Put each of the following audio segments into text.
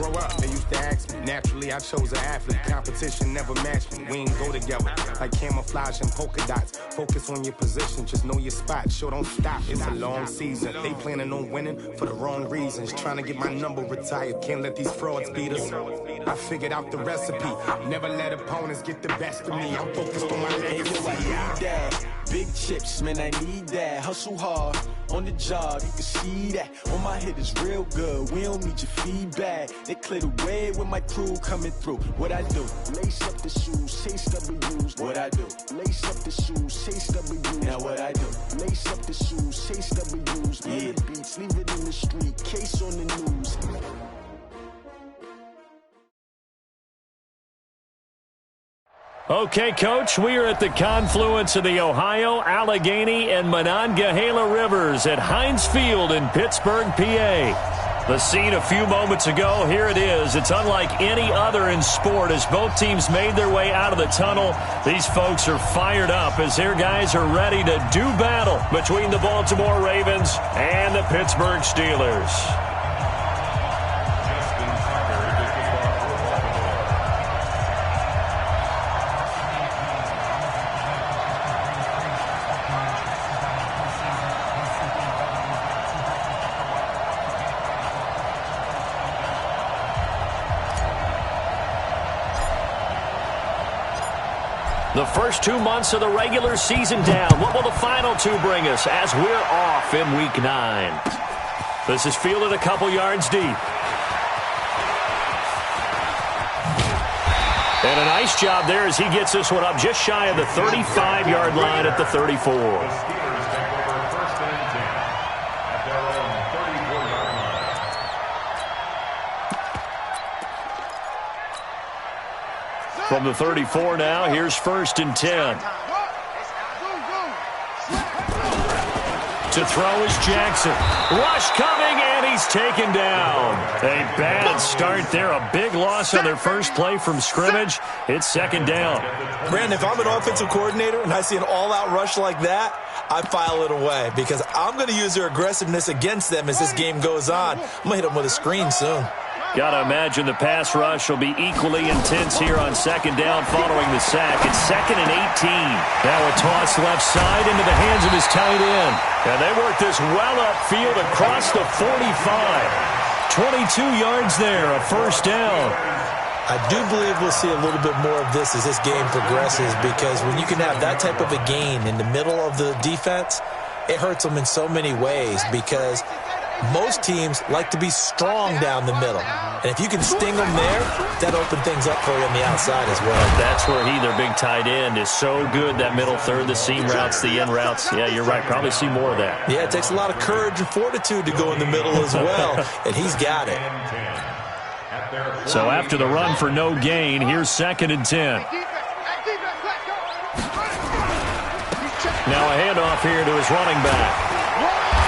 grow up? They used to ask me. Naturally, I chose an athlete. Competition never matched me. We ain't go together like camouflage and polka dots. Focus on your position, just know your spot. Sure, don't stop. It's a long season. They planning on winning for the wrong reasons. Trying to get my number retired. Can't let these frauds beat us. I figured out the recipe. Never let opponents get the best of me. I'm focused on my legacy. Big chips, man, I need that. Hustle hard on the job, you can see that. On my head is real good. We don't need your feedback. They clear the way with my crew coming through. What I do? Lace up the shoes, chase W's. What I do? Lace up the shoes, chase W's. Now what I do? Lace up the shoes, chase W's. Yeah, beats, leave it in the street. Case on the news. Okay, Coach, we are at the confluence of the Ohio, Allegheny, and Monongahela Rivers at Heinz Field in Pittsburgh, PA. The scene a few moments ago, here it is. It's unlike any other in sport as both teams made their way out of the tunnel. These folks are fired up as their guys are ready to do battle between the Baltimore Ravens and the Pittsburgh Steelers. The first 2 months of the regular season down. What will the final two bring us as we're off in Week 9? This is fielded a couple yards deep. And a nice job there as he gets this one up just shy of the 35-yard line at the 34. From the 34 now, here's 1st and 10. To throw is Jackson. Rush coming, and he's taken down. A bad start there. A big loss on their first play from scrimmage. It's 2nd down. Brandon, if I'm an offensive coordinator and I see an all-out rush like that, I file it away because I'm going to use their aggressiveness against them as this game goes on. I'm going to hit them with a screen soon. Got to imagine the pass rush will be equally intense here on 2nd down following the sack. It's 2nd and 18. Now a toss left side into the hands of his tight end. And they work this well upfield across the 45. 22 yards there, a 1st down. I do believe we'll see a little bit more of this as this game progresses because when you can have that type of a gain in the middle of the defense, it hurts them in so many ways because most teams like to be strong down the middle. And if you can sting them there, that opens things up for you on the outside as well. That's where their big tight end, is so good, that middle third, the seam routes, the in routes. Yeah, you're right. Probably see more of that. Yeah, it takes a lot of courage and fortitude to go in the middle as well, and he's got it. So after the run for no gain, here's 2nd and 10. Now a handoff here to his running back.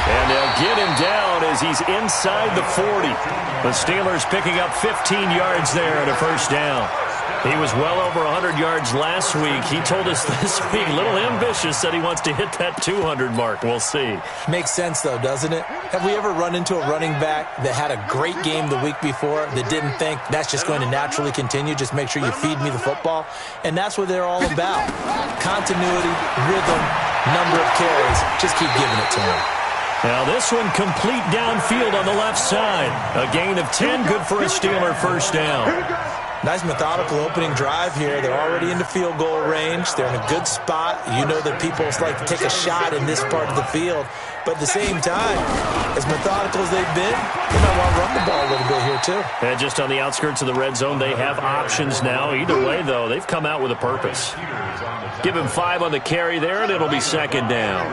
And they'll get him down as he's inside the 40. The Steelers picking up 15 yards there and a 1st down. He was well over 100 yards last week. He told us this week, a little ambitious, that he wants to hit that 200 mark. We'll see. Makes sense, though, doesn't it? Have we ever run into a running back that had a great game the week before that didn't think that's just going to naturally continue? Just make sure you feed me the football. And that's what they're all about. Continuity, rhythm, number of carries. Just keep giving it to him. Now this one complete downfield on the left side. A gain of 10, good for a Steeler 1st down. Nice methodical opening drive here. They're already into field goal range. They're in a good spot. You know that people like to take a shot in this part of the field. But at the same time, as methodical as they've been, they might want to run the ball a little bit here too. And just on the outskirts of the red zone, they have options now. Either way, though, they've come out with a purpose. Give him 5 on the carry there, and it'll be 2nd down.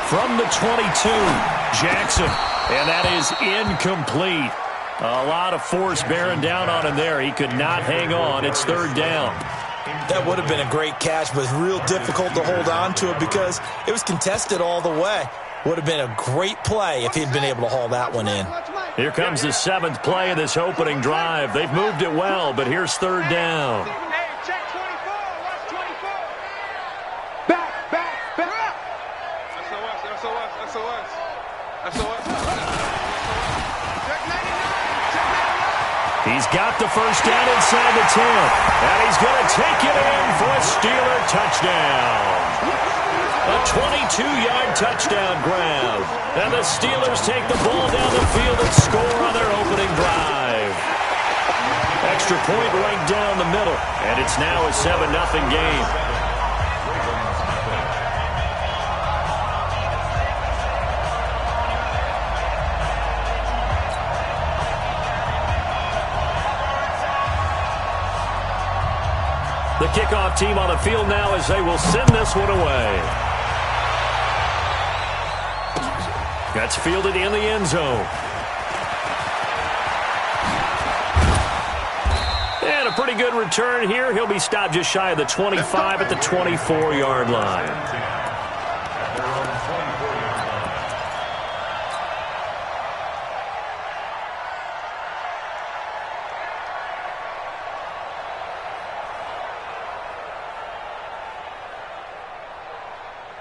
From the 22, Jackson. And that is incomplete. A lot of force bearing down on him there. He could not hang on. It's 3rd down. That would have been a great catch, but it's real difficult to hold on to it because it was contested all the way. Would have been a great play if he'd been able to haul that one in. Here comes the 7th play of this opening drive. They've moved it well, but here's 3rd down. He's got the first down inside the 10, and he's going to take it in for a Steeler touchdown. A 22-yard touchdown grab. And the Steelers take the ball down the field and score on their opening drive. Extra point right down the middle, and it's now a 7-0 game. The kickoff team on the field now as they will send this one away. That's fielded in the end zone. And a pretty good return here. He'll be stopped just shy of the 25 at the 24-yard line.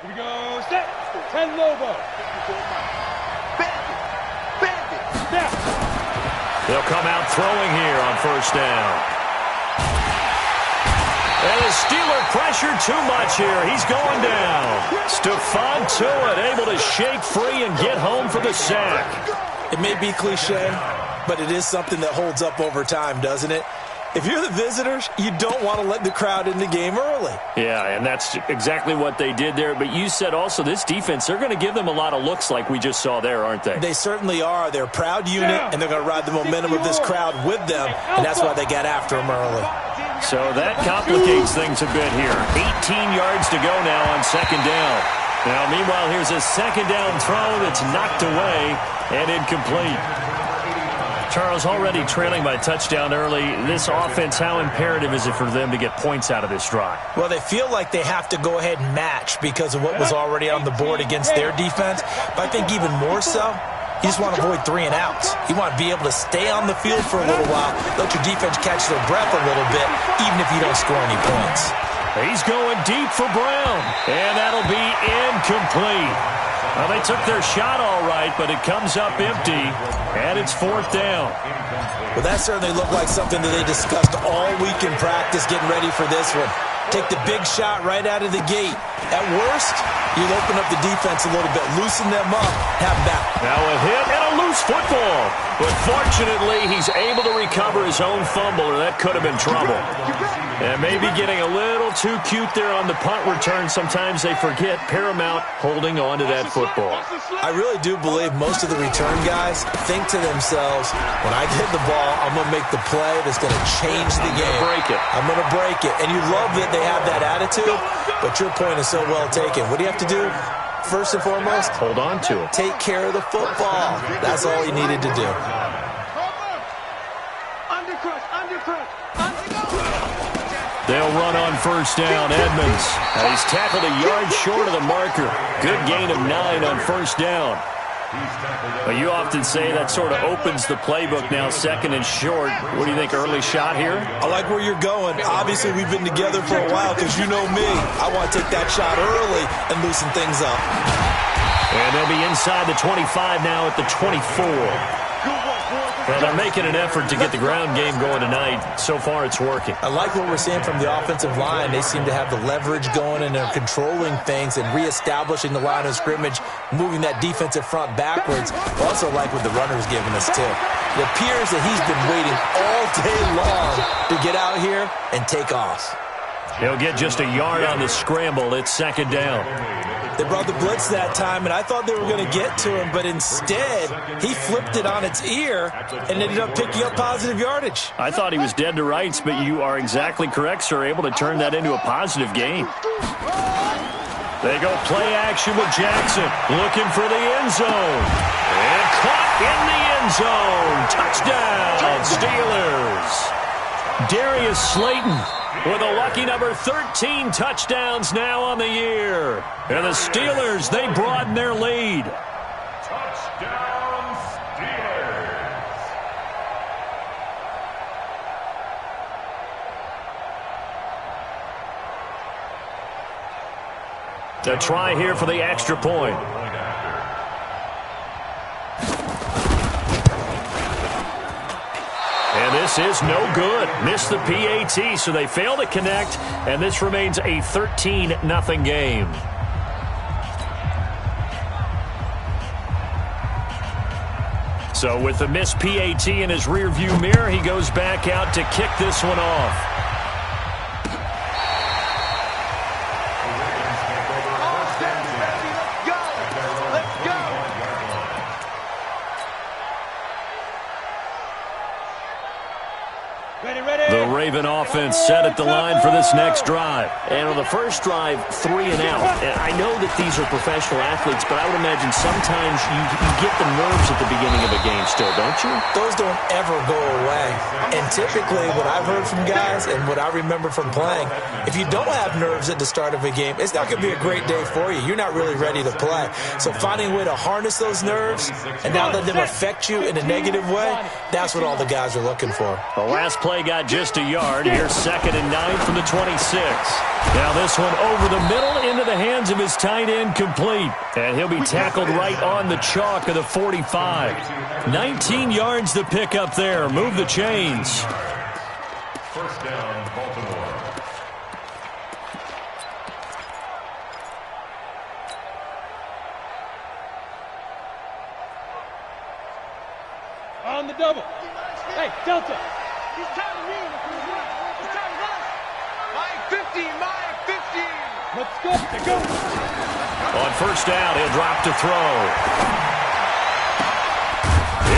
Here we go, set, 10 Lobo. Snap. They'll come out throwing here on first down. And the Steeler pressure too much here. He's going down. Stephon Tuitt able to shake free and get home for the sack. It may be cliche, but it is something that holds up over time, doesn't it? If you're the visitors, you don't want to let the crowd in the game early. Yeah, and that's exactly what they did there. But you said also this defense, they're going to give them a lot of looks like we just saw there, aren't they? They certainly are. They're a proud unit, and they're going to ride the momentum of this crowd with them, and that's why they got after them early. So that complicates things a bit here. 18 yards to go now on second down. Now, meanwhile, here's a second down throw that's knocked away and incomplete. Charles, already trailing by a touchdown early. This offense, how imperative is it for them to get points out of this drive? Well, they feel like they have to go ahead and match because of what was already on the board against their defense. But I think even more so, you just want to avoid 3 and outs. You want to be able to stay on the field for a little while, let your defense catch their breath a little bit, even if you don't score any points. He's going deep for Brown, and that'll be incomplete. Well, they took their shot all right, but it comes up empty, and it's fourth down. Well, that certainly looked like something that they discussed all week in practice getting ready for this one. Take the big shot right out of the gate. At worst, you'll open up the defense a little bit, loosen them up, have back. Now a hit and a loose football. But fortunately, he's able to recover his own fumble, or that could have been trouble. And maybe getting a little too cute there on the punt return. Sometimes they forget paramount holding on to that football. I really do believe most of the return guys think to themselves, when I get the ball, I'm going to make the play that's going to change the game. I'm going to break it. And you love that they have that attitude, but your point is so well taken. What do you have to do? First and foremost, hold on to it. Take care of the football. That's all he needed to do. They'll run on first down. Edmonds. And he's tackled a yard short of the marker. Good gain of 9 on first down. Well, you often say that sort of opens the playbook now, second and short. What do you think, early shot here? I like where you're going. Obviously, we've been together for a while because you know me. I want to take that shot early and loosen things up. And they'll be inside the 25 now at the 24. Well, they're making an effort to get the ground game going tonight. So far, it's working. I like what we're seeing from the offensive line. They seem to have the leverage going, and they're controlling things and reestablishing the line of scrimmage, moving that defensive front backwards. I also like what the runner's giving us, too. It appears that he's been waiting all day long to get out here and take off. He'll get just a yard on the scramble. It's second down. They brought the blitz that time, and I thought they were going to get to him, but instead, he flipped it on its ear and ended up picking up positive yardage. I thought he was dead to rights, but you are exactly correct, sir, able to turn that into a positive gain. They go play action with Jackson, looking for the end zone. And caught in the end zone. Touchdown, Steelers. Darius Slayton with a lucky number 13 touchdowns now on the year. And the Steelers, they broaden their lead. Touchdown, Steelers. To try here for the extra point. This is no good. Missed the PAT, so they fail to connect, and this remains a 13-0 game. So with the missed PAT in his rearview mirror, he goes back out to kick this one off. The Raven offense set at the line for this next drive. And on the first drive, 3 and out. And I know that these are professional athletes, but I would imagine sometimes you get the nerves at the beginning of a game still, don't you? Those don't ever go away. And typically what I've heard from guys and what I remember from playing, if you don't have nerves at the start of a game, it's not going to be a great day for you. You're not really ready to play. So finding a way to harness those nerves and not let them affect you in a negative way, that's what all the guys are looking for. The last play got just a yard. Here's 2nd and 9 from the 26. Now this one over the middle into the hands of his tight end, complete. And he'll be tackled right on the chalk of the 45. 19 yards to pick up there. Move the chains. First down, Baltimore. On the double. Hey, Delta. He's trying to lead. He's trying to run. Mike 15, Mike 15. Let's go. Let's go. On first down, he'll drop to throw.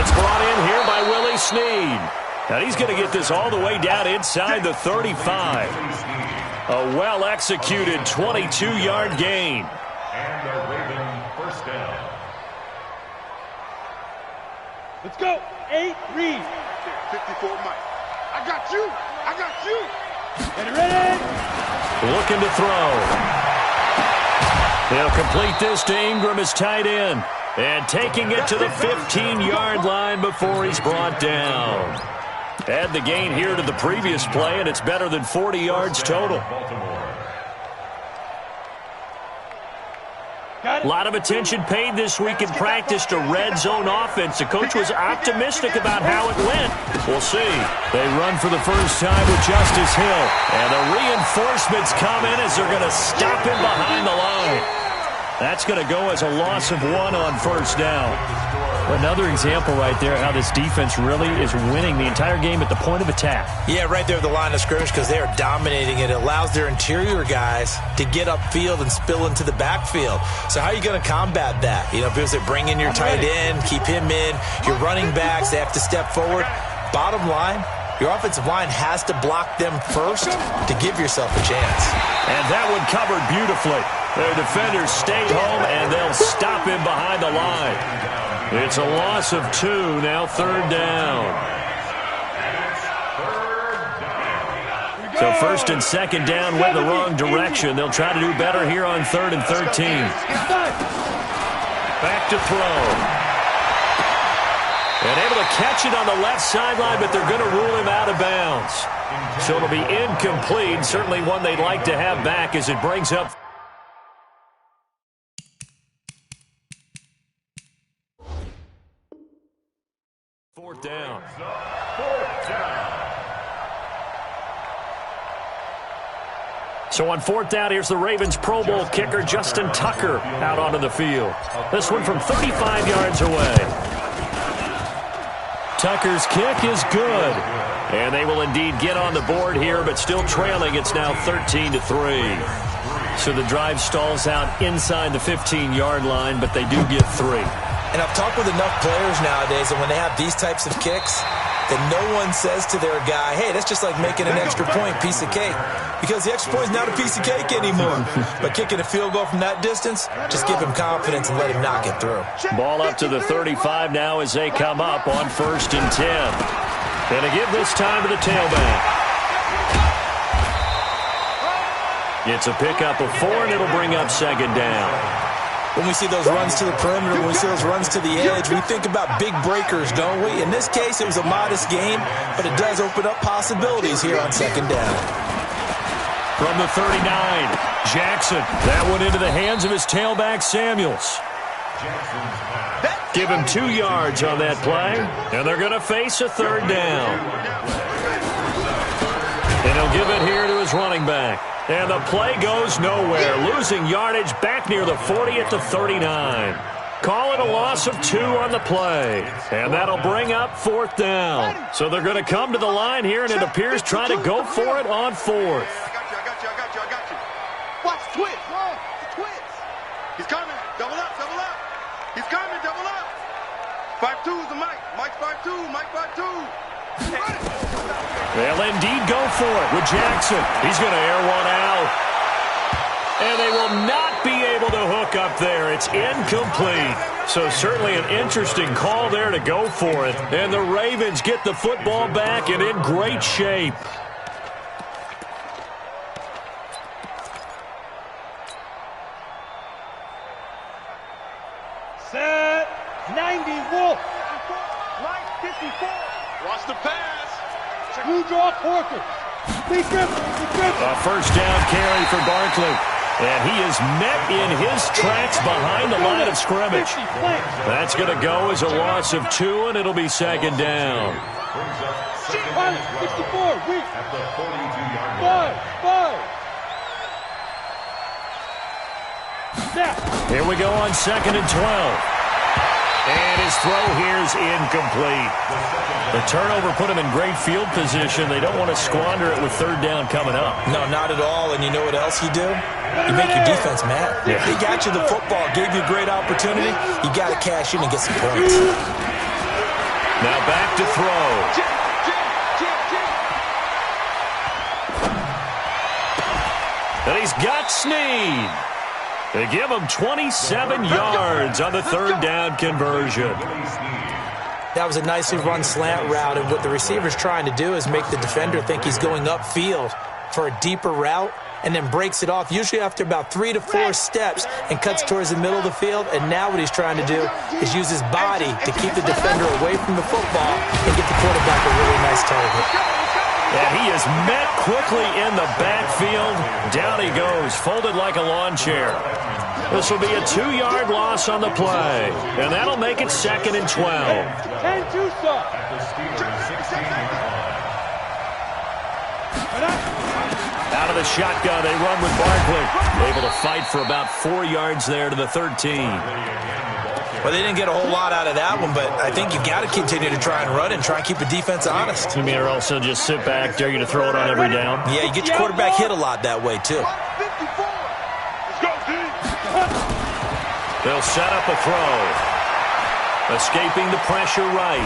It's brought in here by Willie Snead. Now he's going to get this all the way down inside the 35. A well-executed 22-yard gain. And the Raven first down. Let's go. 8, read. 54, Mike. I got you. I got you. Ready. Looking to throw. He'll complete this to Ingram as tight end. And taking it to the 15-yard line before he's brought down. Add the gain here to the previous play, and it's better than 40 yards total. A lot of attention paid this week in practice to red zone offense. The coach was optimistic about how it went. We'll see. They run for the first time with Justice Hill. And the reinforcements come in as they're going to stop him behind the line. That's going to go as a loss of 1 on first down. Another example right there how this defense really is winning the entire game at the point of attack. Yeah, right there at the line of scrimmage because they are dominating it. It allows their interior guys to get upfield and spill into the backfield. So how are you going to combat that? You know, because they bring in your tight end, keep him in. Your running backs, they have to step forward. Bottom line, your offensive line has to block them first to give yourself a chance. And that one covered beautifully. Their defenders stay home, and they'll stop him behind the line. It's a loss of 2, now 3rd down. So 1st and 2nd down went the wrong direction. They'll try to do better here on 3rd and 13. Back to throw. And able to catch it on the left sideline, but they're going to rule him out of bounds. So it'll be incomplete. Certainly one they'd like to have back as it brings up 4th down. So on 4th down, here's the Ravens Pro Bowl kicker Justin Tucker out onto the field. This one from 35 yards away. Tucker's kick is good. And they will indeed get on the board here, but still trailing. It's now 13-3. So the drive stalls out inside the 15-yard line, but they do get 3. And I've talked with enough players nowadays that when they have these types of kicks, that no one says to their guy, hey, that's just like making an extra point, piece of cake. Because the extra point is not a piece of cake anymore. But kicking a field goal from that distance, just give him confidence and let him knock it through. Ball up to the 35 now as they come up on 1st and 10. And to give this time to the tailback. It's a pickup of 4, and it'll bring up 2nd down. When we see those runs to the perimeter, when we see those runs to the edge, we think about big breakers, don't we? In this case, it was a modest game, but it does open up possibilities here on 2nd down. From the 39, Jackson. That one into the hands of his tailback, Samuels. Give him 2 yards on that play, and they're going to face a 3rd down. And he'll give it here to his running back. And the play goes nowhere, losing yardage back near the 40 at the 39. Call it a loss of 2 on the play. And that'll bring up 4th down. So they're going to come to the line here, and it appears trying to go for it on 4th. I got you. Watch, twitch. Twitch. He's coming. Double up. He's coming, double up. 5-2 is the Mike. Mike 5-2. Mike 5-2. They'll indeed go for it with Jackson. He's going to air one out. And they will not be able to hook up there. It's incomplete. So certainly an interesting call there to go for it. And the Ravens get the football back and in great shape. Set. 90 Wolf. Mike 54. Watch the pass. You draw Porter. Be good. A first down carry for Barkley. And he is met in his tracks behind the line of scrimmage. That's going to go as a loss of 2, and it'll be 2nd down. 64, weak. At the 42-yard line. 5. Here we go on 2nd and 12. And his throw here is incomplete. The turnover put him in great field position. They don't want to squander it with 3rd down coming up. No, not at all. And you know what else you do? You make your defense mad. Yeah. They got you the football, gave you a great opportunity. You got to cash in and get some points. Now back to throw. And he's got Snead. They give him 27 yards on the 3rd down conversion. That was a nicely run slant route, and what the receiver's trying to do is make the defender think he's going upfield for a deeper route, and then breaks it off, usually after about 3 to 4 steps, and cuts towards the middle of the field. And now what he's trying to do is use his body to keep the defender away from the football and get the quarterback a really nice target. And he is met quickly in the backfield. Down he goes, folded like a lawn chair. This will be a 2-yard loss on the play. And that'll make it 2nd and 12. 10-2, sir. Out of the shotgun, they run with Barkley. Able to fight for about 4 yards there to the 13. Well, they didn't get a whole lot out of that one, but I think you got to continue to try and run and try and keep the defense honest. You mean or also just sit back, dare you to throw it on every down? Yeah, you get your quarterback hit a lot that way, too. They'll set up a throw. Escaping the pressure right.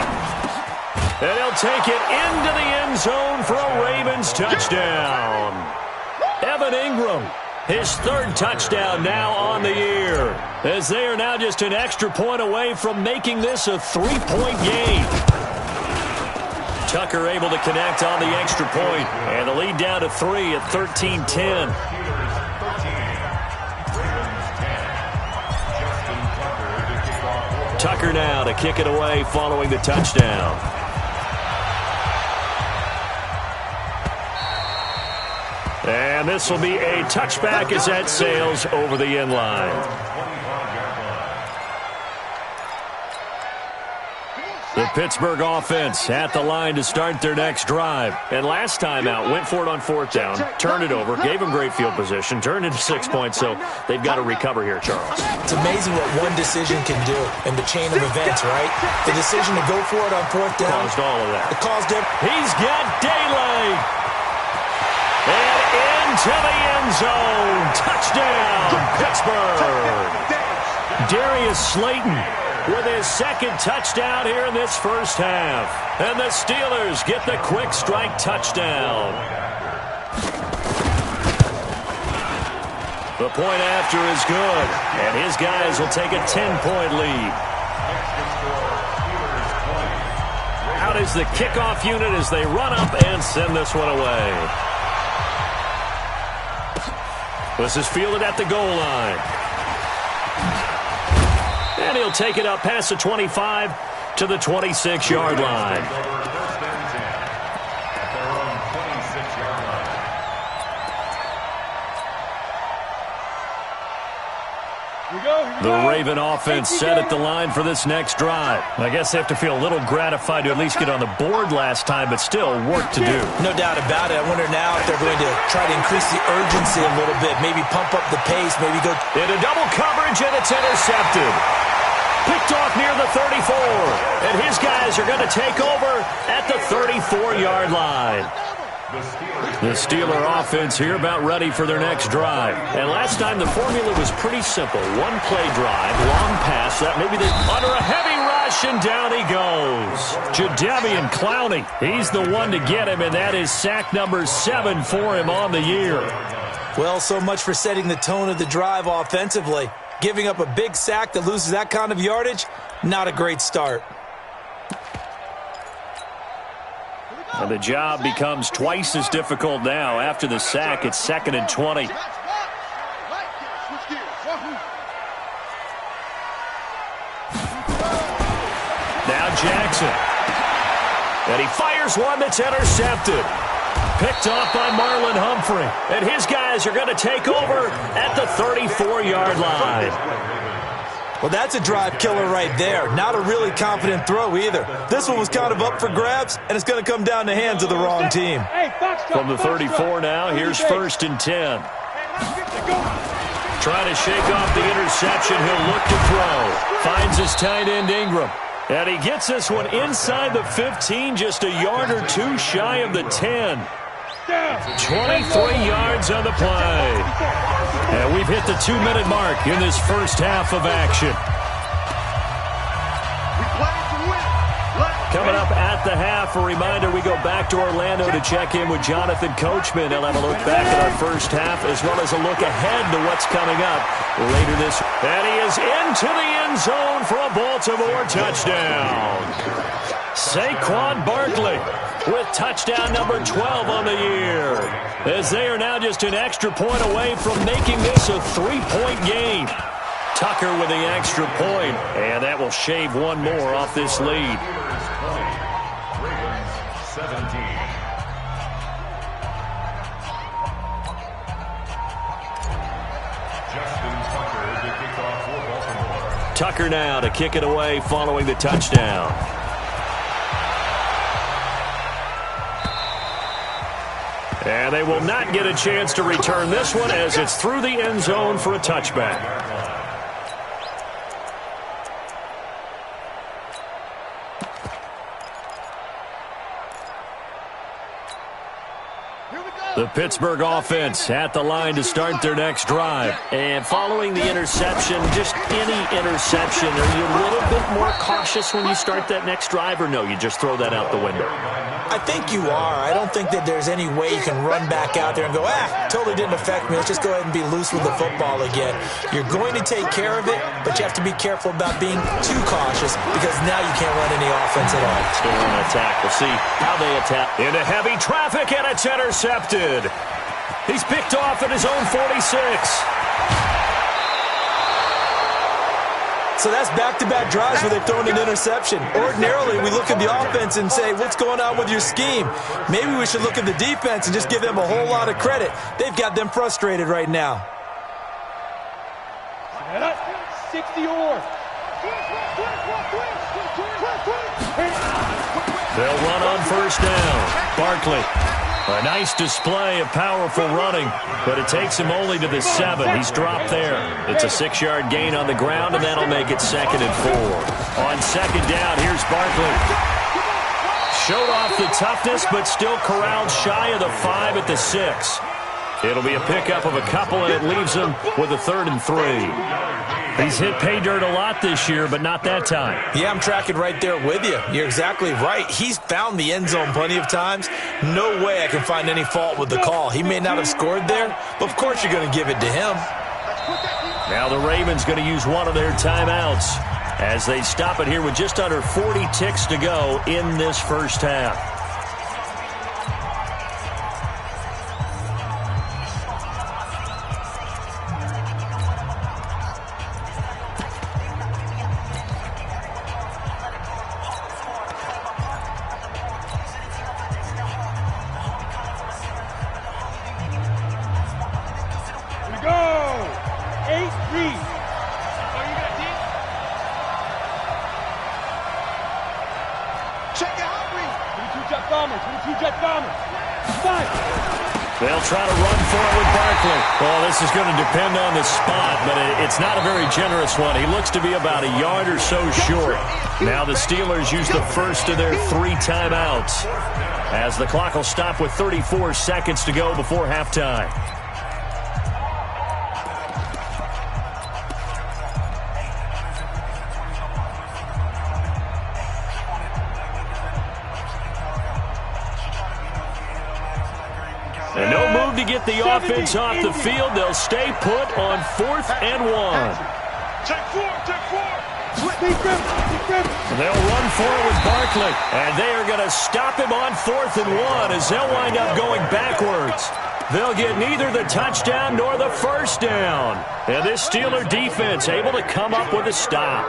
And he'll take it into the end zone for a Ravens touchdown. Evan Ingram, his 3rd touchdown now on the year, as they are now just an extra point away from making this a 3-point game. Tucker able to connect on the extra point, and the lead down to 3 at 13-10. Tucker now to kick it away following the touchdown. And this will be a touchback as that sails over the end line. The Pittsburgh offense at the line to start their next drive. And last time out, went for it on 4th down, turned it over, gave them great field position, turned into 6 points, so they've got to recover here, Charles. It's amazing what one decision can do in the chain of events, right? The decision to go for it on 4th down. Caused all of that. It caused him. He's got daylight. And into the end zone. Touchdown, Pittsburgh. Darius Slayton with his 2nd touchdown here in this first half. And the Steelers get the quick strike touchdown. The point after is good, and his guys will take a 10-point lead. Out is the kickoff unit as they run up and send this one away. This is fielded at the goal line. And he'll take it up past the 25 to the 26-yard line. We go. The Raven offense set at the line for this next drive. I guess they have to feel a little gratified to at least get on the board last time, but still work to do. No doubt about it. I wonder now if they're going to try to increase the urgency a little bit, maybe pump up the pace, maybe go into double coverage, and it's intercepted. Picked off near the 34, and his guys are going to take over at the 34-yard line. The Steeler offense here about ready for their next drive. And last time the formula was pretty simple. One-play drive, long pass, that maybe they under a heavy rush, and down he goes. Jadeveon Clowney, he's the one to get him, and that is sack number 7 for him on the year. Well, so much for setting the tone of the drive offensively. Giving up a big sack that loses that kind of yardage, not a great start. And the job becomes twice as difficult now. After the sack, it's 2nd and 20. Now Jackson. And he fires one that's intercepted. Picked off by Marlon Humphrey. And his guys are going to take over at the 34-yard line. Well, that's a drive killer right there. Not a really confident throw either. This one was kind of up for grabs, and it's going to come down the hands of the wrong team. From the 34 now, here's 1st and 10. Trying to shake off the interception. He'll look to throw. Finds his tight end Ingram. And he gets this one inside the 15, just a yard or two shy of the 10. 23 yards on the play. And we've hit the 2-minute mark in this first half of action. Coming up at the half, a reminder, we go back to Orlando to check in with Jonathan Coachman. He'll have a look back at our first half as well as a look ahead to what's coming up later this. And he is into the end zone for a Baltimore touchdown. Saquon Barkley with touchdown number 12 on the year, as they are now just an extra point away from making this a 3-point game. Tucker with the extra point, and that will shave one more off this lead. Tucker now to kick it away following the touchdown. And they will not get a chance to return this one as it's through the end zone for a touchback. The Pittsburgh offense at the line to start their next drive. And following the interception, just any interception, are you a little bit more cautious when you start that next drive, or no, you just throw that out the window? I think you are. I don't think that there's any way you can run back out there and go, totally didn't affect me. Let's just go ahead and be loose with the football again. You're going to take care of it, but you have to be careful about being too cautious because now you can't run any offense at all. Still on attack. We'll see how they attack. Into heavy traffic, and it's intercepted. He's picked off at his own 46. So that's back-to-back drives where they've thrown an interception. Ordinarily, we look at the offense and say, what's going on with your scheme? Maybe we should look at the defense and just give them a whole lot of credit. They've got them frustrated right now. 60 or. They'll run on first down. Barkley. A nice display of powerful running, but it takes him only to the 7. He's dropped there. It's a 6-yard gain on the ground, and that'll make it 2nd and 4. On 2nd down, here's Barkley. Showed off the toughness, but still corralled shy of the 5 at the 6. It'll be a pickup of a couple, and it leaves him with a 3rd and 3. He's hit pay dirt a lot this year, but not that time. Yeah, I'm tracking right there with you. You're exactly right. He's found the end zone plenty of times. No way I can find any fault with the call. He may not have scored there, but of course you're going to give it to him. Now the Ravens going to use one of their timeouts as they stop it here with just under 40 ticks to go in this first half. Check it out, 22 jet bombers, 22 jet bombers. 5. They'll try to run for it with Barkley. Well, this is going to depend on the spot, but it's not a very generous one. He looks to be about a yard or so short. Now the Steelers use the first of their 3 timeouts, as the clock will stop with 34 seconds to go before halftime. And no move to get the offense off the field. They'll stay put on 4th and 1. Check 4, check 4. And they'll run for it with Barkley. And they are going to stop him on 4th and 1 as they'll wind up going backwards. They'll get neither the touchdown nor the first down. And this Steeler defense able to come up with a stop.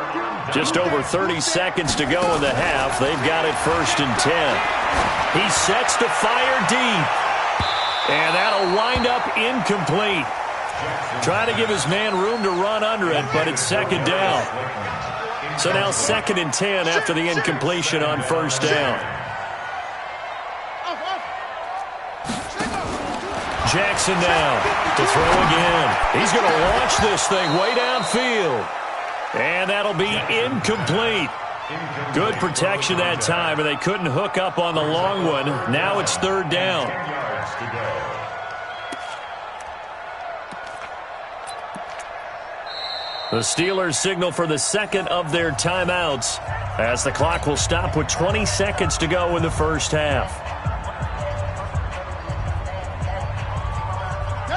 Just over 30 seconds to go in the half. They've got it 1st and 10. He sets to fire deep. And that'll wind up incomplete. Trying to give his man room to run under it, but it's 2nd down. So now 2nd and 10 after the incompletion on 1st down. Jackson now to throw again. He's going to launch this thing way downfield. And that'll be incomplete. Good protection that time, and they couldn't hook up on the long one. Now it's 3rd down. The Steelers signal for the 2nd of their timeouts as the clock will stop with 20 seconds to go in the first half.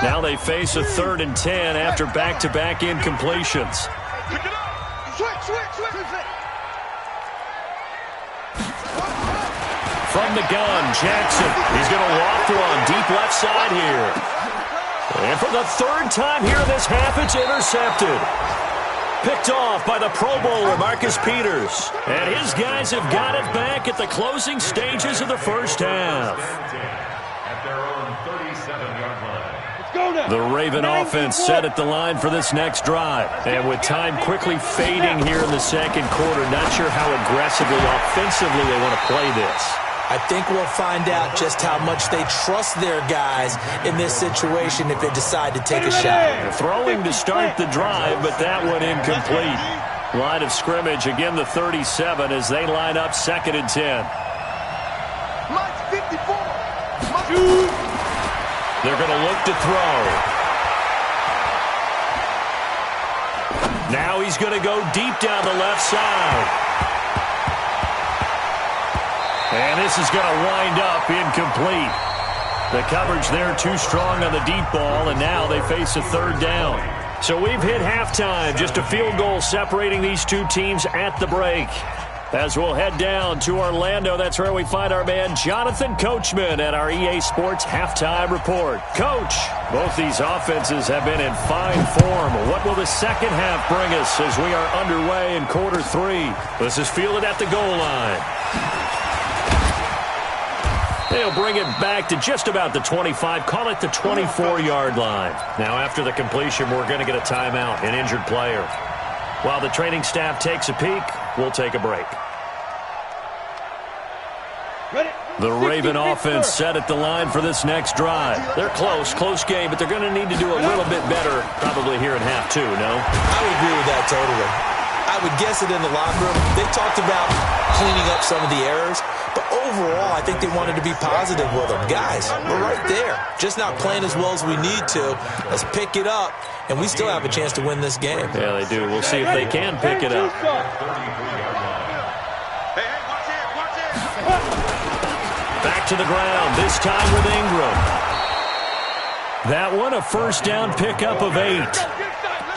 Now they face a 3rd and 10 after back-to-back incompletions. From the gun, Jackson. He's going to walk one deep left side here. And for the 3rd time here in this half, it's intercepted. Picked off by the Pro Bowler, Marcus Peters. And his guys have got it back at the closing stages of the first half. At their own 37-yard line. The Raven offense set at the line for this next drive. And with time quickly fading here in the 2nd quarter, not sure how aggressively, offensively they want to play this. I think we'll find out just how much they trust their guys in this situation if they decide to take a shot. Throwing to start the drive, but that one incomplete. Line of scrimmage, again the 37 as they line up 2nd and 10. They're going to look to throw. Now he's going to go deep down the left side. And this is going to wind up incomplete. The coverage there too strong on the deep ball, and now they face a 3rd down. So we've hit halftime, just a field goal separating these two teams at the break. As we'll head down to Orlando, that's where we find our man Jonathan Coachman at our EA Sports Halftime Report. Coach, both these offenses have been in fine form. What will the second half bring us as we are underway in quarter 3? This is fielded at the goal line. They'll bring it back to just about the 25, call it the 24-yard line. Now after the completion, we're going to get a timeout, an injured player. While the training staff takes a peek, we'll take a break. The Raven offense set at the line for this next drive. They're close game, but they're going to need to do a little bit better probably here in half 2, no? I would agree with that totally. I would guess it in the locker room. They talked about cleaning up some of the errors, but overall, I think they wanted to be positive with them. Guys, we're right there. Just not playing as well as we need to. Let's pick it up, and we still have a chance to win this game. Yeah, they do. We'll see if they can pick it up. Back to the ground, this time with Ingram. That one, a first down pickup of 8.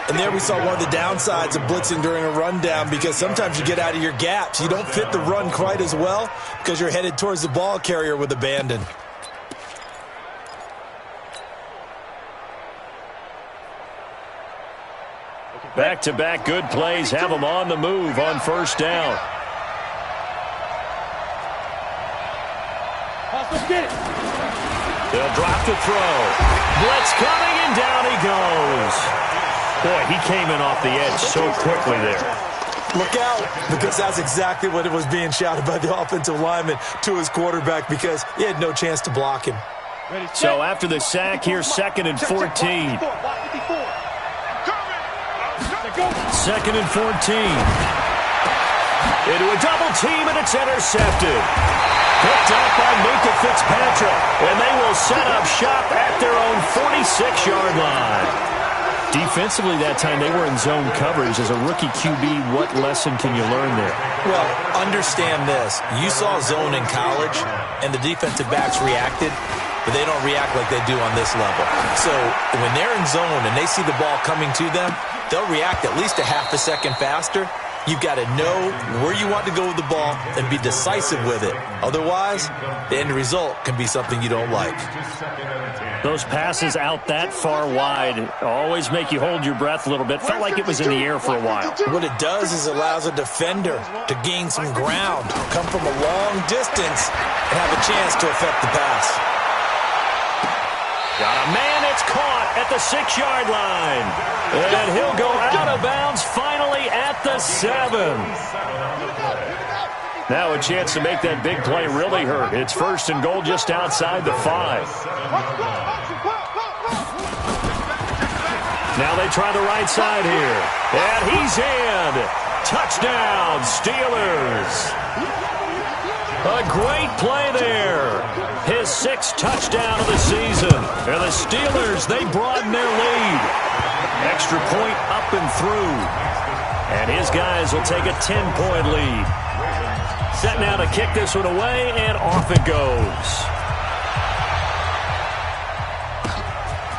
And there we saw one of the downsides of blitzing during a rundown, because sometimes you get out of your gaps. You don't fit the run quite as well because you're headed towards the ball carrier with abandon. Back-to-back good plays have them on the move on first down. They'll drop to throw. Blitz coming, and down he goes. Boy, he came in off the edge so quickly there. Look out, because that's exactly what it was being shouted by the offensive lineman to his quarterback because he had no chance to block him. So after the sack, here's 2nd and 14. 2nd and 14. Into a double team, and it's intercepted. Picked up by Minka Fitzpatrick, and they will set up shop at their own 46-yard line. Defensively that time, they were in zone coverage. As a rookie QB, what lesson can you learn there? Well, understand this. You saw zone in college, and the defensive backs reacted, but they don't react like they do on this level. So when they're in zone and they see the ball coming to them, they'll react at least a half a second faster. You've got to know where you want to go with the ball and be decisive with it. Otherwise, the end result can be something you don't like. Those passes out that far wide always make you hold your breath a little bit. Felt like it was in the air for a while. What it does is allows a defender to gain some ground, come from a long distance, and have a chance to affect the pass. Got a man, it's caught at the 6-yard line. And he'll go out of bounds finally at the 7. Now a chance to make that big play really hurt. It's 1st and goal just outside the 5. Now they try the right side here. And he's in. Touchdown, Steelers. A great play there. His 6th touchdown of the season. And the Steelers, they broaden their lead. Extra point up and through. And his guys will take a 10-point lead. Set now to kick this one away, and off it goes.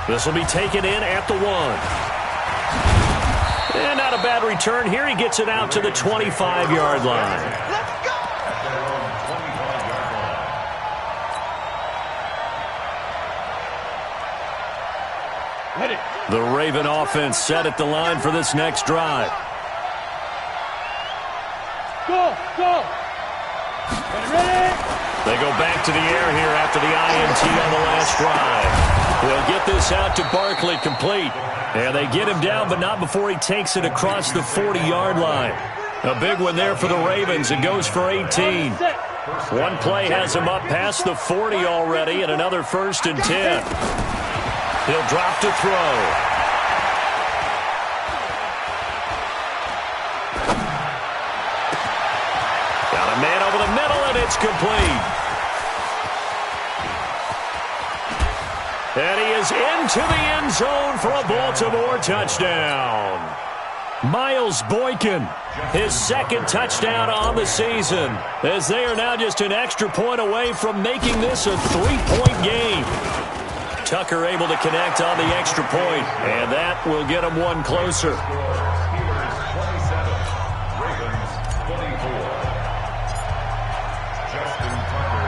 This will be taken in at the 1. And not a bad return here. He gets it out to the 25-yard line. The Raven offense set at the line for this next drive. Go, go. Ready? They go back to the air here after the INT on the last drive. They'll get this out to Barkley complete. And they get him down, but not before he takes it across the 40-yard line. A big one there for the Ravens. It goes for 18. One play has him up past the 40 already, and another 1st and 10. He'll drop to throw. Got a man over the middle, and it's complete. And he is into the end zone for a Baltimore touchdown. Miles Boykin, his 2nd touchdown on the season, as they are now just an extra point away from making this a 3-point game. Tucker able to connect on the extra point, and that will get him one closer.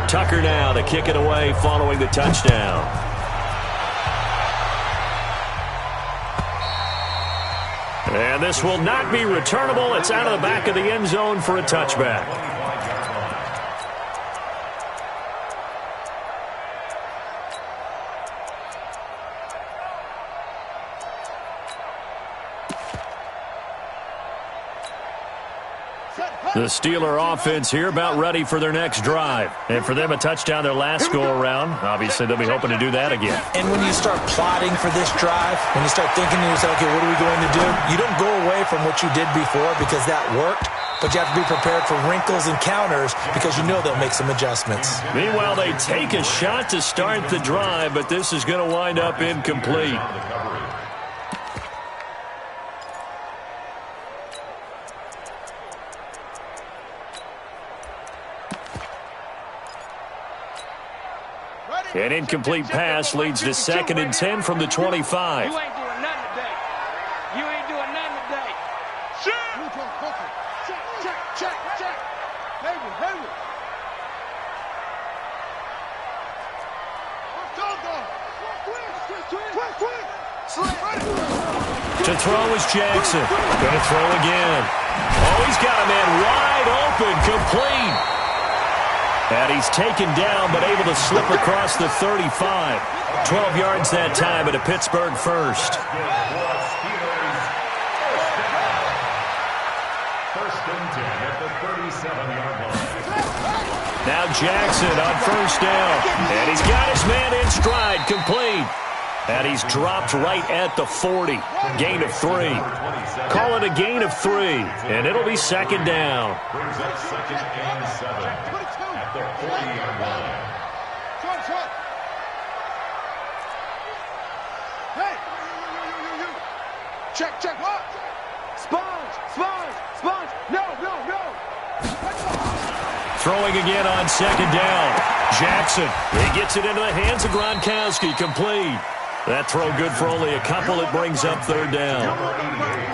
Tucker now to kick it away following the touchdown. And this will not be returnable. It's out of the back of the end zone for a touchback. The Steeler offense here about ready for their next drive. And for them, a touchdown their last go-around. Obviously, they'll be hoping to do that again. And when you start plotting for this drive, when you start thinking to yourself, okay, what are we going to do? You don't go away from what you did before because that worked, but you have to be prepared for wrinkles and counters because you know they'll make some adjustments. Meanwhile, they take a shot to start the drive, but this is going to wind up incomplete. An incomplete pass leads to 2nd and 10 from the 25. You ain't doing nothing today. You ain't doing nothing today. Check. Hayward. To throw is Jackson. Going to throw again. Oh, he's got a man wide open, complete. And he's taken down, but able to slip across the 35. 12 yards that time at a Pittsburgh 1st. at the 37-yard line. Now Jackson on first down. And he's got his man in stride, complete. And he's dropped right at the 40. Gain of 3. Call it a gain of 3. And it'll be second down. Brings up 2nd and 7 at the 40-yard line. Hey! Check, what? Sponge! No! Throwing again on second down. Jackson, he gets it into the hands of Gronkowski, complete. That throw good for only a couple. It brings up third down.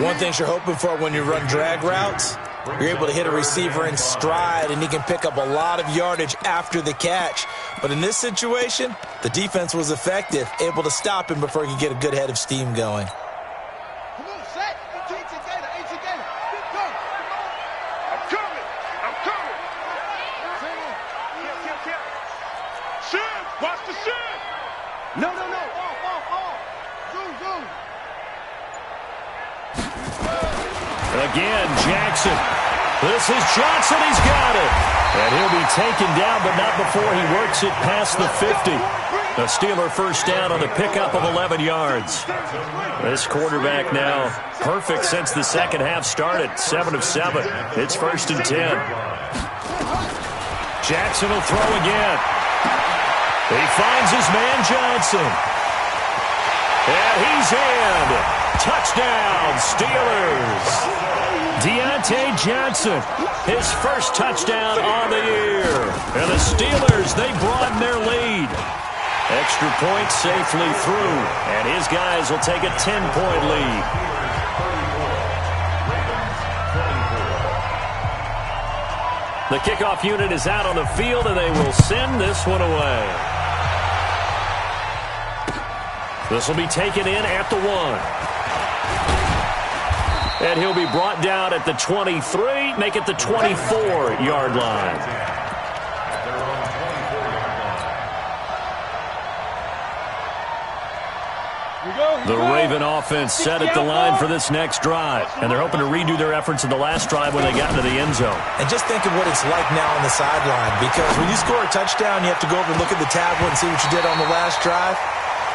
One thing you're hoping for when you run drag routes, you're able to hit a receiver in stride, and he can pick up a lot of yardage after the catch. But in this situation, the defense was effective, able to stop him before he could get a good head of steam going. Come on, set! AT-Gator! Go! I'm coming! Shin! Watch the shin! No! Off! Zoom! Again, Jackson. This is Johnson. He's got it. And he'll be taken down, but not before he works it past the 50. A Steeler first down on the pickup of 11 yards. This quarterback now perfect since the second half started. 7 of 7. It's 1st and 10. Jackson will throw again. He finds his man Johnson. And he's in. Touchdown, Steelers. Deontay Johnson, his first touchdown on the year. And the Steelers, they broaden their lead. Extra point safely through. And his guys will take a 10-point lead. The kickoff unit is out on the field, and they will send this one away. This will be taken in at the 1. And he'll be brought down at the 23, make it the 24-yard line. The Raven offense set at the line for this next drive. And they're hoping to redo their efforts in the last drive when they got into the end zone. And just think of what it's like now on the sideline, because when you score a touchdown, you have to go over and look at the tablet and see what you did on the last drive.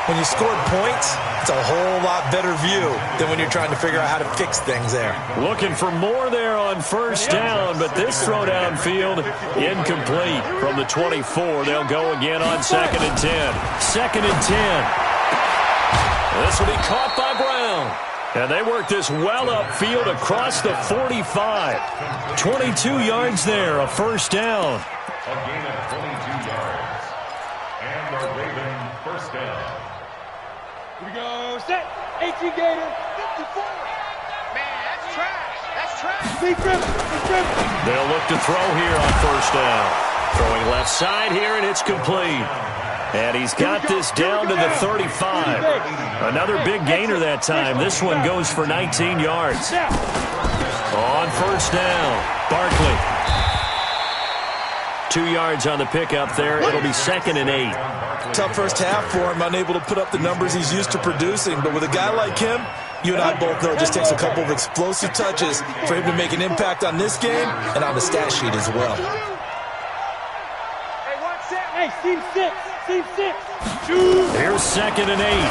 When you scored points, it's a whole lot better view than when you're trying to figure out how to fix things there. Looking for more there on first down, but this throw downfield incomplete. From the 24, they'll go again on 2nd and 10. 2nd and 10. This will be caught by Brown. And they work this well upfield across the 45. 22 yards there, a first down. A gain of 22 yards. And the Raven first down. Here we go, set. AT-Gator, 54. Man, that's trash. Big grip. They'll look to throw here on first down. Throwing left side here, and it's complete. And he's got this down to the 35. Another big gainer that time. This one goes for 19 yards. On first down, Barkley. 2 yards on the pickup there. It'll be 2nd and 8. Tough first half for him, unable to put up the numbers he's used to producing. But with a guy like him, you and I both know it just takes a couple of explosive touches for him to make an impact on this game and on the stat sheet as well. Hey, team 6. Here's 2nd and 8.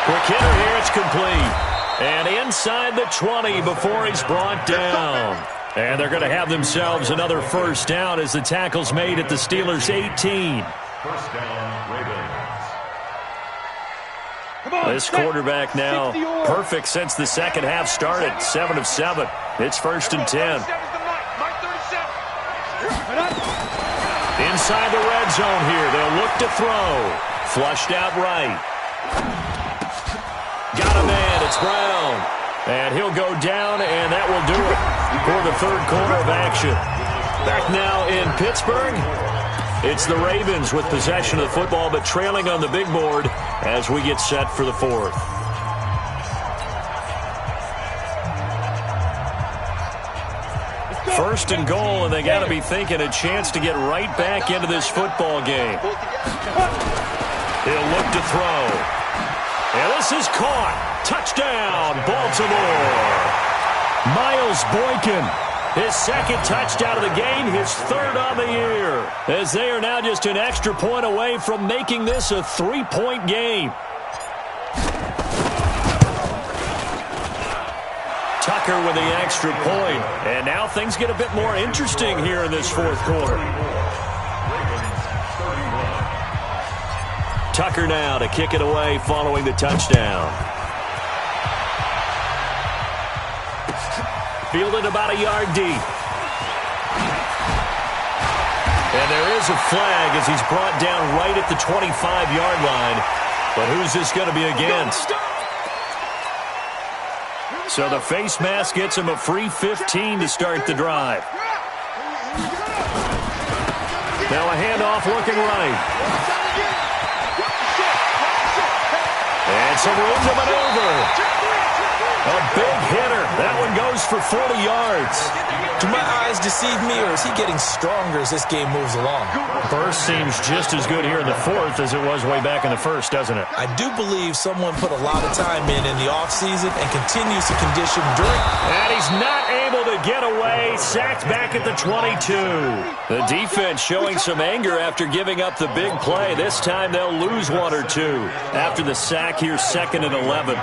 Quick hitter here, it's complete. And inside the 20 before he's brought down. And they're going to have themselves another first down as the tackle's made at the Steelers' 18. First down, Ravens. This quarterback now perfect since the second half started. 7 of 7. It's 1st and 10. Inside the red zone here. They'll look to throw. Flushed out right. Got a man. It's Brown. And he'll go down, and that will do it for the third quarter of action. Back now in Pittsburgh. It's the Ravens with possession of the football, but trailing on the big board as we get set for the fourth. First and goal, and they got to be thinking a chance to get right back into this football game. He'll look to throw. And this is caught. Touchdown, Baltimore. Miles Boykin, his second touchdown of the game, his third on the year, as they are now just an extra point away from making this a 3-point game. Tucker with the extra point, and now things get a bit more interesting here in this fourth quarter. Tucker now to kick it away following the touchdown. Fielded about a yard deep. And there is a flag as he's brought down right at the 25-yard line. But who's this going to be against? So the face mask gets him a free 15 to start the drive. Now a handoff looking right. And some room to maneuver. A big hitter. That one goes for 40 yards. Do my eyes deceive me, or is he getting stronger as this game moves along? Burst seems just as good here in the fourth as it was way back in the first, doesn't it? I do believe someone put a lot of time in the offseason and continues to condition during. And he's not able to get away. Sacked back at the 22. The defense showing some anger after giving up the big play. This time they'll lose one or two. After the sack here, 2nd and 11.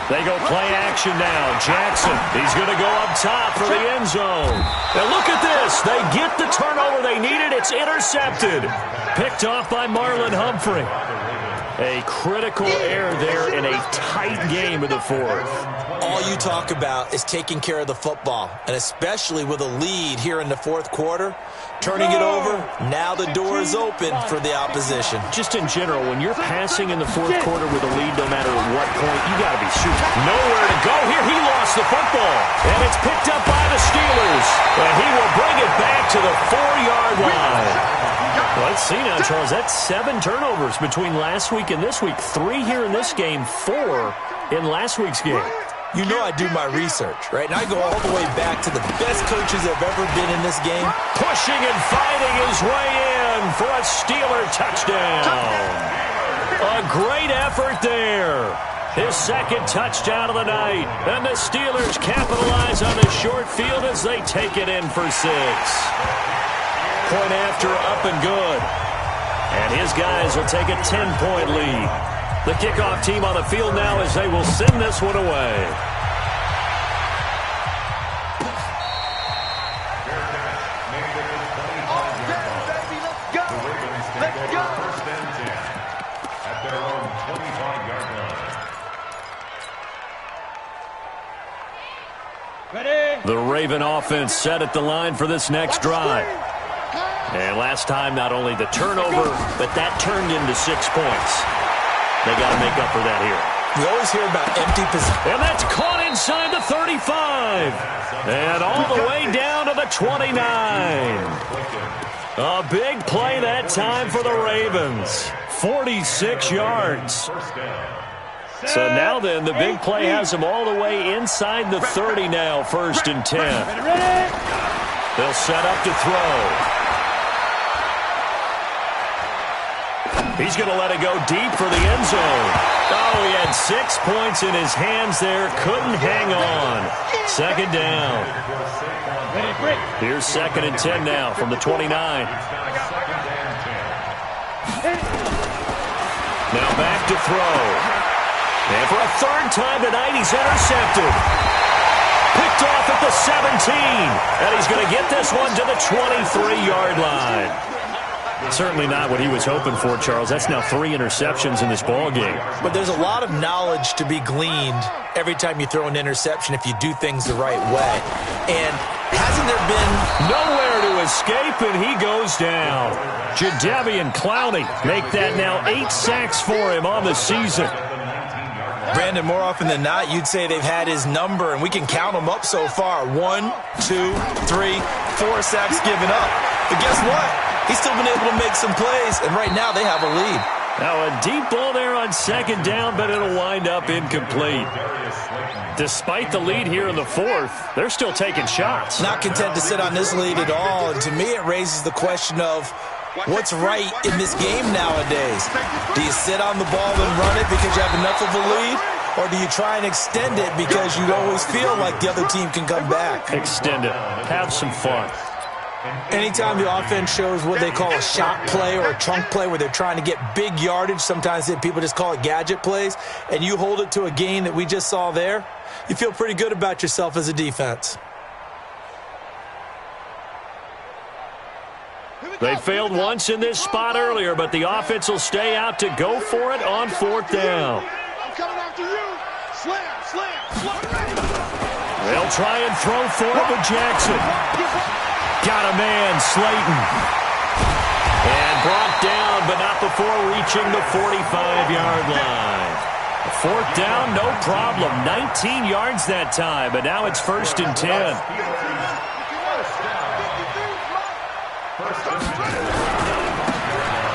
They go play action now. Jackson, he's going to go up top for the end zone. And look at this. They get the turnover they needed. It's intercepted. Picked off by Marlon Humphrey. A critical error there in a tight game in the fourth. All you talk about is taking care of the football, and especially with a lead here in the fourth quarter. Turning it over, now the door is open for the opposition. Just in general, when you're passing in the fourth quarter with a lead, no matter at what point, you got to be shooting. Nowhere to go here. He lost the football, and it's picked up by the Steelers. And he will bring it back to the 4-yard line. Let's see now, Charles. That's 7 turnovers between last week and this week. 3 here in this game, 4 in last week's game. You know I do my research, right? And I go all the way back to the best coaches that have ever been in this game. Pushing and fighting his way in for a Steeler touchdown. A great effort there. His second touchdown of the night. And the Steelers capitalize on the short field as they take it in for 6. Point after, up and good. And his guys will take a 10-point lead. The kickoff team on the field now as they will send this one away. The Raven offense set at the line for this next drive. And last time, not only the turnover, but that turned into 6 points. They got to make up for that here. We always hear about empty possession. And that's caught inside the 35. And all the way down to the 29. A big play that time for the Ravens. 46 yards. So now then, the big play has them all the way inside the 30 now, 1st and 10. They'll set up to throw. He's going to let it go deep for the end zone. Oh, he had 6 points in his hands there. Couldn't hang on. 2nd down. Here's 2nd and 10 now from the 29. Now back to throw. And for a 3rd time tonight, he's intercepted. Picked off at the 17. And he's going to get this one to the 23-yard line. Certainly not what he was hoping for, Charles. That's now 3 interceptions in this ball game. But there's a lot of knowledge to be gleaned every time you throw an interception if you do things the right way. And hasn't there been nowhere to escape, and he goes down. Jadeveon Clowney make that now 8 sacks for him on the season. Brandon, more often than not, you'd say they've had his number, and we can count them up so far. 1, 2, 3, 4 sacks given up. But guess what? He's still been able to make some plays, and right now they have a lead. Now a deep ball there on 2nd down, but it'll wind up incomplete. Despite the lead here in the 4th, they're still taking shots. Not content to sit on this lead at all, and to me it raises the question of what's right in this game nowadays. Do you sit on the ball and run it because you have enough of a lead? or do you try and extend it because you always feel like the other team can come back? Extend it. Have some fun. Anytime the offense shows what they call a shot play or a trunk play where they're trying to get big yardage, sometimes people just call it gadget plays, and you hold it to a gain that we just saw there, you feel pretty good about yourself as a defense. They failed once in this spot earlier, but the offense will stay out to go for it on 4th down. I'm coming after you. Slam, slam. They'll try and throw for it with Jackson. Got a man, Slayton. And brought down, but not before reaching the 45-yard line. 4th down, no problem. 19 yards that time, but now it's 1st and 10.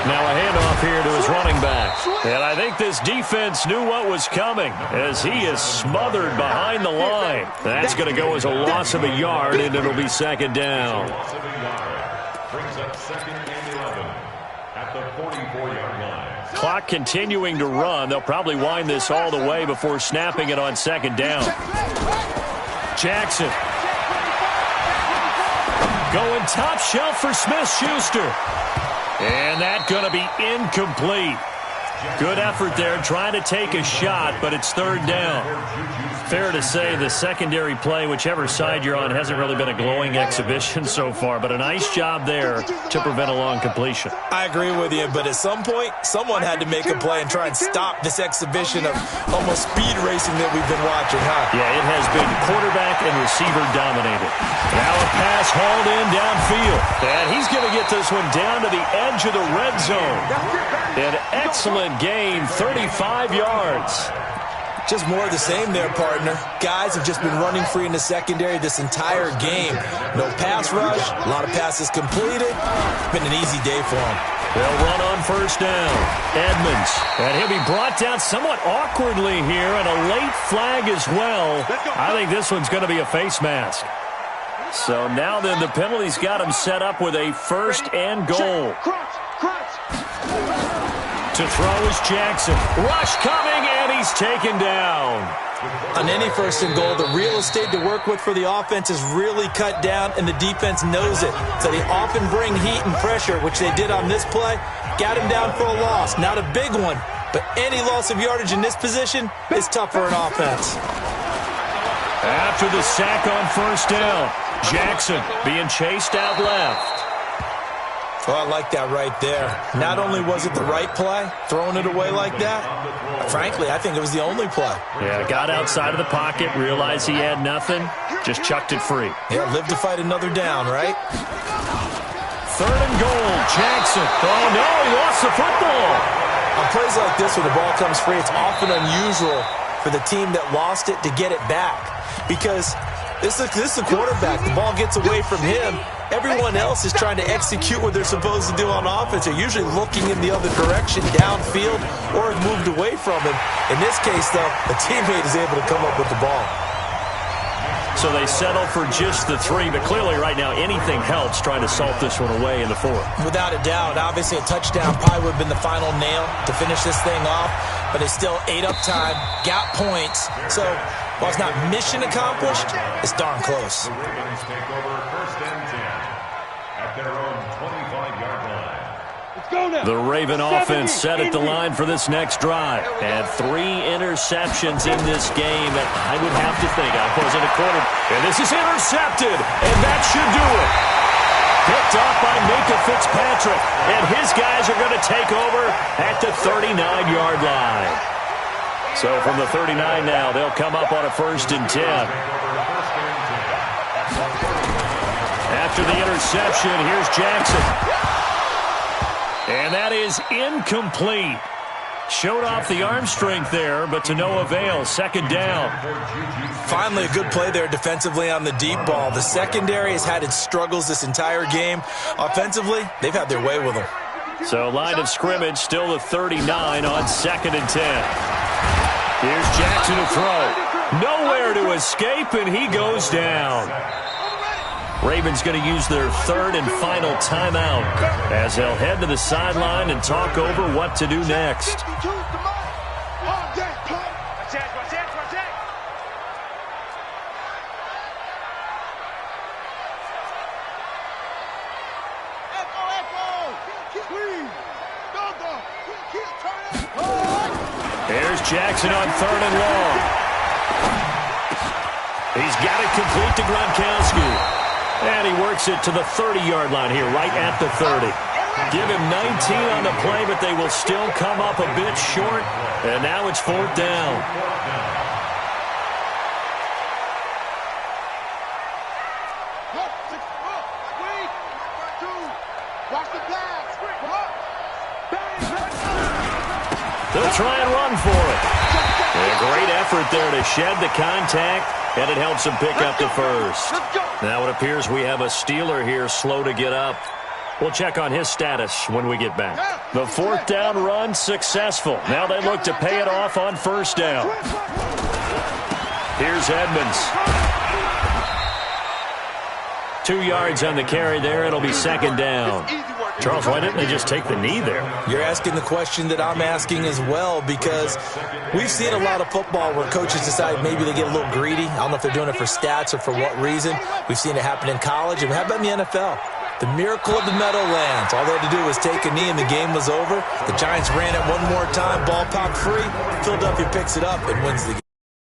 Now a handoff here to his running back. And I think this defense knew what was coming as he is smothered behind the line. That's going to go as a loss of a yard, and it'll be 2nd down. Brings up 2nd and 11 at the 44-yard line. Clock continuing to run. They'll probably wind this all the way before snapping it on 2nd down. Jackson. Going top shelf for Smith-Schuster. And that's going to be incomplete. Good effort there trying to take a shot, but it's 3rd down. Fair to say the secondary play, whichever side you're on, hasn't really been a glowing exhibition so far, but a nice job there to prevent a long completion. I agree with you, but at some point, someone had to make a play and try and stop this exhibition of almost speed racing that we've been watching, huh? Yeah, it has been quarterback and receiver dominated. Now a pass hauled in downfield. And he's going to get this one down to the edge of the red zone. An excellent gain, 35 yards. Just more of the same there, partner. Guys have just been running free in the secondary this entire game. No pass rush, a lot of passes completed. It's been an easy day for them. They'll run on 1st down. Edmonds. And he'll be brought down somewhat awkwardly here, and a late flag as well. I think this one's going to be a face mask. So now then the penalty's got him set up with a 1st and goal. To throw is Jackson. Rush coming, and he's taken down. On any 1st and goal, the real estate to work with for the offense is really cut down, and the defense knows it. So they often bring heat and pressure, which they did on this play. Got him down for a loss. Not a big one, but any loss of yardage in this position is tough for an offense. After the sack on 1st down, Jackson being chased out left. Oh, I like that right there. Not only was it the right play, throwing it away like that, frankly, I think it was the only play. Yeah, got outside of the pocket, realized he had nothing, just chucked it free. Yeah, live to fight another down, right? 3rd and goal, Jackson. Oh, no, he lost the football. On plays like this where the ball comes free, it's often unusual for the team that lost it to get it back. Because this is the quarterback. The ball gets away from him. Everyone else is trying to execute what they're supposed to do on offense. They're usually looking in the other direction, downfield, or have moved away from him. In this case, though, a teammate is able to come up with the ball. So they settle for just the 3, but clearly right now anything helps trying to salt this one away in the 4th. Without a doubt, obviously a touchdown probably would have been the final nail to finish this thing off, but it's still ate up time, got points. So while it's not mission accomplished, it's darn close. The Ravens take over 1st and 10 at their own 25-yard line. The Raven offense set at the line for this next drive. And 3 interceptions in this game. And I would have to think, I wasn't a quarter. And this is intercepted. And that should do it. Picked off by Minka Fitzpatrick. And his guys are going to take over at the 39-yard line. So from the 39 now, they'll come up on a 1st and 10. After the interception, here's Jackson. And that is incomplete. Showed off the arm strength there, but to no avail. 2nd down. Finally, a good play there defensively on the deep ball. The secondary has had its struggles this entire game. Offensively, they've had their way with them. So line of scrimmage, still the 39 on 2nd and 10. Here's Jackson to throw. Nowhere to escape, and he goes down. Ravens going to use their 3rd and final timeout as they'll head to the sideline and talk over what to do next. Here's Jackson on 3rd and long. He's got it complete to Gronkowski. And he works it to the 30-yard line here, right at the 30. Give him 19 on the play, but they will still come up a bit short. And now it's 4th down. They'll try and run for it. A great effort there to shed the contact, and it helps him pick up the first. Now it appears we have a Steeler here slow to get up. We'll check on his status when we get back. The 4th down run successful. Now they look to pay it off on 1st down. Here's Edmonds. 2 yards on the carry there. It'll be 2nd down. Charles, why didn't they just take the knee there? You're asking the question that I'm asking as well, because we've seen a lot of football where coaches decide maybe they get a little greedy. I don't know if they're doing it for stats or for what reason. We've seen it happen in college, and how about in the NFL? The miracle of the Meadowlands. All they had to do was take a knee, and the game was over. The Giants ran it one more time. Ball popped free. Philadelphia picks it up and wins the game.